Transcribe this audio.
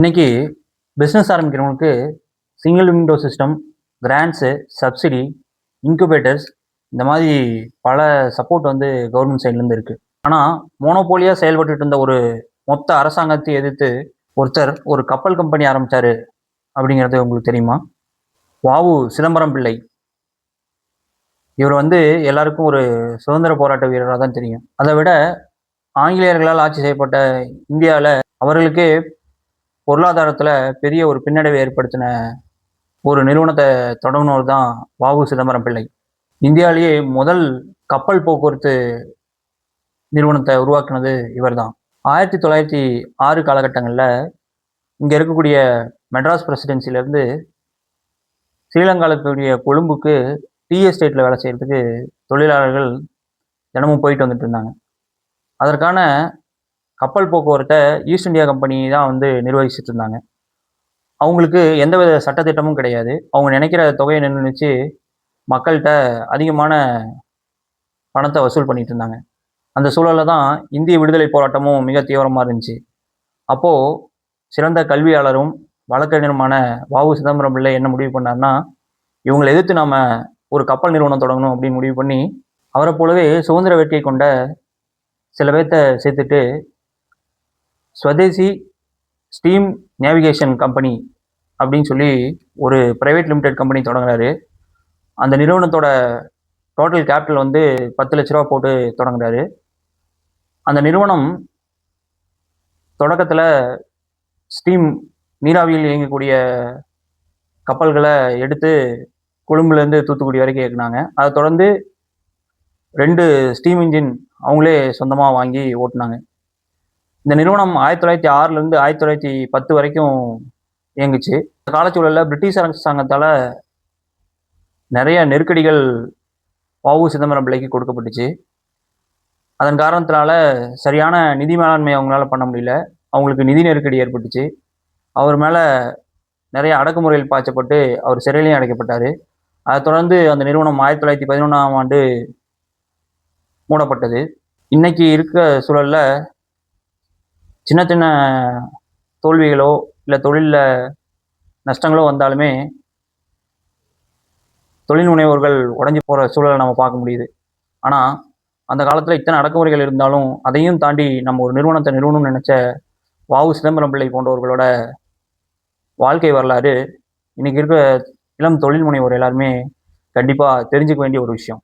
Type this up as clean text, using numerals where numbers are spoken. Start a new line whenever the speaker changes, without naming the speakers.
இன்னைக்கு பிஸ்னஸ் ஆரம்பிக்கிறவங்களுக்கு single window system, grants, subsidy, incubators இந்த மாதிரி பல சப்போர்ட் வந்து கவர்மெண்ட் சைட்லேருந்து இருக்குது. ஆனால் மோனோபோலியாக செயல்பட்டுட்டு இருந்த ஒரு மொத்த அரசாங்கத்தை எதிர்த்து ஒருத்தர் ஒரு கப்பல் கம்பெனி ஆரம்பித்தார் அப்படிங்கிறது உங்களுக்கு தெரியுமா? வாவு சிதம்பரம் பிள்ளை. இவர் வந்து எல்லாருக்கும் ஒரு சுதந்திர போராட்ட வீரராக தான் தெரியும். அதை விட ஆங்கிலேயர்களால் ஆட்சி செய்யப்பட்ட இந்தியாவில் அவர்களுக்கே பொருளாதாரத்தில் பெரிய ஒரு பின்னடைவை ஏற்படுத்தின ஒரு நிறுவனத்தை தொடங்கினவர் தான் வாவு சிதம்பரம் பிள்ளை. இந்தியாவிலேயே முதல் கப்பல் போக்குவரத்து நிறுவனத்தை உருவாக்குனது இவர் தான். 1906 காலகட்டங்களில் இங்கே இருக்கக்கூடிய மெட்ராஸ் பிரசிடென்சிலேருந்து ஸ்ரீலங்காவில் இருக்கக்கூடிய கொழும்புக்கு டீ எஸ்டேட்டில் வேலை செய்கிறதுக்கு தொழிலாளர்கள் தினமும் போயிட்டு வந்துட்டு இருந்தாங்க. அதற்கான கப்பல் போக்குவரத்தை ஈஸ்ட் இந்தியா கம்பெனி தான் வந்து நிர்வகிச்சுட்டு இருந்தாங்க. அவங்களுக்கு எந்தவித சட்டத்திட்டமும் கிடையாது. அவங்க நினைக்கிற தொகையை நிர்ணயிச்சு மக்கள்கிட்ட அதிகமான பணத்தை வசூல் பண்ணிட்டு இருந்தாங்க. அந்த சூழலில் தான் இந்திய விடுதலை போராட்டமும் மிக தீவிரமாக இருந்துச்சு. அப்போது சிறந்த கல்வியாளரும் வழக்கறிஞருமான வாவு சிதம்பரம் பிள்ளை என்ன முடிவு பண்ணார்னா, இவங்களை எதிர்த்து நாம் ஒரு கப்பல் நிறுவனம் தொடங்கணும் அப்படின்னு முடிவு பண்ணி, அவரை போலவே சுதந்திர வேட்கை கொண்ட சில பேர்த்த சேர்த்துட்டு ஸ்வதேசி ஸ்டீம் நேவிகேஷன் கம்பெனி அப்படின்னு சொல்லி ஒரு ப்ரைவேட் லிமிடெட் கம்பெனி தொடங்குறாரு. அந்த நிறுவனத்தோட டோட்டல் கேபிட்டல் வந்து 10 லட்ச ரூபா போட்டு தொடங்குறாரு. அந்த நிறுவனம் தொடக்கத்தில் ஸ்டீம் நீராவியில் இயங்கக்கூடிய கப்பல்களை எடுத்து கொழும்புலேருந்து தூத்துக்குடி வரைக்கும் இயக்குனாங்க. அதை தொடர்ந்து 2 ஸ்டீம் இன்ஜின் அவங்களே சொந்தமாக வாங்கி ஓட்டினாங்க. இந்த நிறுவனம் 1906லேருந்து 1910 வரைக்கும் இயங்குச்சு. இந்த காலச்சூழலில் பிரிட்டிஷ் அரசாங்கத்தால் நிறைய நெருக்கடிகள் வாவு சிதம்பரம் பிள்ளைக்கு கொடுக்கப்பட்டுச்சு. அதன் காரணத்தினால சரியான நிதி மேலாண்மை அவங்களால பண்ண முடியல. அவங்களுக்கு நிதி நெருக்கடி ஏற்பட்டுச்சு. அவர் மேலே நிறைய அடக்குமுறையில் பாய்ச்சப்பட்டு அவர் சிறையிலையும் அடைக்கப்பட்டார். அதை தொடர்ந்து அந்த நிறுவனம் 1911ஆம் ஆண்டு மூடப்பட்டது. இன்னைக்கு இருக்க சூழலில் சின்ன சின்ன தோல்விகளோ இல்லை தொழிலில் நஷ்டங்களோ வந்தாலுமே தொழில் முனைவோர்கள் உடஞ்சி போகிற சூழலை நம்ம பார்க்க முடியுது. ஆனால் அந்த காலத்தில் இத்தனை அடக்குமுறைகள் இருந்தாலும் அதையும் தாண்டி நம்ம ஒரு நிறுவனத்தை நிறுவனம்னு நினச்ச வாவு சிதம்பரம் பிள்ளை போன்றவர்களோட வாழ்க்கை வரலாறு இன்னைக்கு இருக்க இளம் தொழில் முனைவோர் எல்லாருமே கண்டிப்பாக தெரிஞ்சுக்க வேண்டிய ஒரு விஷயம்.